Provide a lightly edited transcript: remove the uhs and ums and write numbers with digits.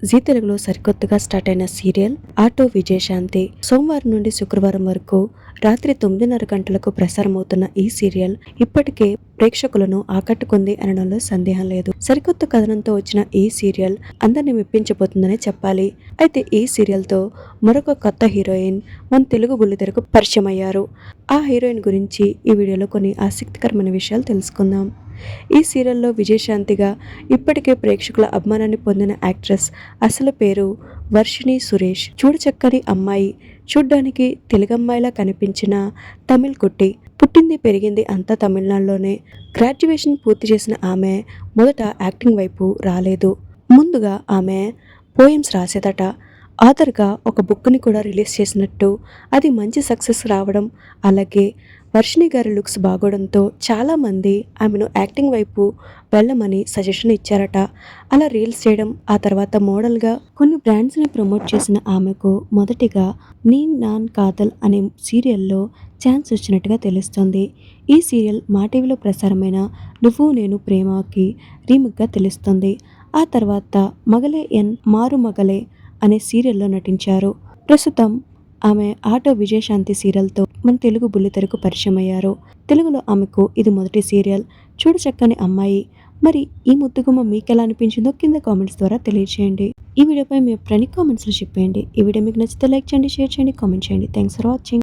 G తెలుగులో సరికొత్తగా start అయిన సీరియల్ ఆటో విజయశాంతి. సోమవారం నుండి శుక్రవారం వరకు రాత్రి 9:30 గంటలకు ప్రసారమవుతున్న ఈ సీరియల్ ఇప్పటికే ప్రేక్షకులను ఆకట్టుకుంది అనడంలో సందేహం లేదు. సరికొత్త కథనంతో వచ్చిన ఈ సీరియల్ అందరిని మెప్పించబోతుందనే చెప్పాలి. అయితే ఈ సీరియల్ తో మరొక కొత్త హీరోయిన్ మన తెలుగు బుల్లితెరకు పరిచయం అయ్యారు. ఆ హీరోయిన్ గురించి ఈ వీడియోలో కొన్ని ఆసక్తికరమైన విషయాలు తెలుసుకుందాం. ఈ సీరియల్లో విజయశాంతిగా ఇప్పటికే ప్రేక్షకుల అభిమానాన్ని పొందిన యాక్ట్రెస్ అసలు పేరు వర్షిణి సురేష్. చూడచక్కని అమ్మాయి, చూడ్డానికి తెలుగమ్మాయిలా కనిపించిన తమిళ్ కుట్టి. పుట్టింది పెరిగింది అంతా తమిళనాడులోనే. గ్రాడ్యుయేషన్ పూర్తి చేసిన ఆమె మొదట యాక్టింగ్ వైపు రాలేదు. ముందుగా ఆమె పోయమ్స్ రాసేదట. ఆథర్గా ఒక బుక్ని కూడా రిలీజ్ చేసినట్టు, అది మంచి సక్సెస్ రావడం, అలాగే వర్షిణి గారి లుక్స్ బాగోవడంతో చాలామంది ఆమెను యాక్టింగ్ వైపు వెళ్ళమని సజెషన్ ఇచ్చారట. అలా రీల్స్ చేయడం, ఆ తర్వాత మోడల్గా కొన్ని బ్రాండ్స్ని ప్రమోట్ చేసిన ఆమెకు మొదటిగా నీన్ నాన్ కాదల్ అనే సీరియల్లో ఛాన్స్ వచ్చినట్టుగా తెలుస్తుంది. ఈ సీరియల్ మా టీవీలో ప్రసారమైన నువ్వు నేను ప్రేమకి రీమేక్గా తెలుస్తుంది. ఆ తర్వాత మగలే ఎన్ మారు మగలే అనే సీరియల్లో నటించారు. ప్రస్తుతం ఆమె ఆటో విజయశాంతి సీరియల్తో మన తెలుగు బుల్లితెరకు పరిచయం అయ్యారు. తెలుగులో ఆమెకు ఇది మొదటి సీరియల్. చూడచక్కని అమ్మాయి. మరి ఈ ముద్దుగుమ్మ మీకెలా అనిపించిందో కింద కామెంట్స్ ద్వారా తెలియజేయండి. ఈ వీడియోపై మీ అభిప్రాయాన్ని కామెంట్స్లో చెప్పేయండి. ఈ వీడియో మీకు నచ్చితే లైక్ చేయండి, షేర్ చేయండి, కామెంట్ చేయండి. Thanks for watching.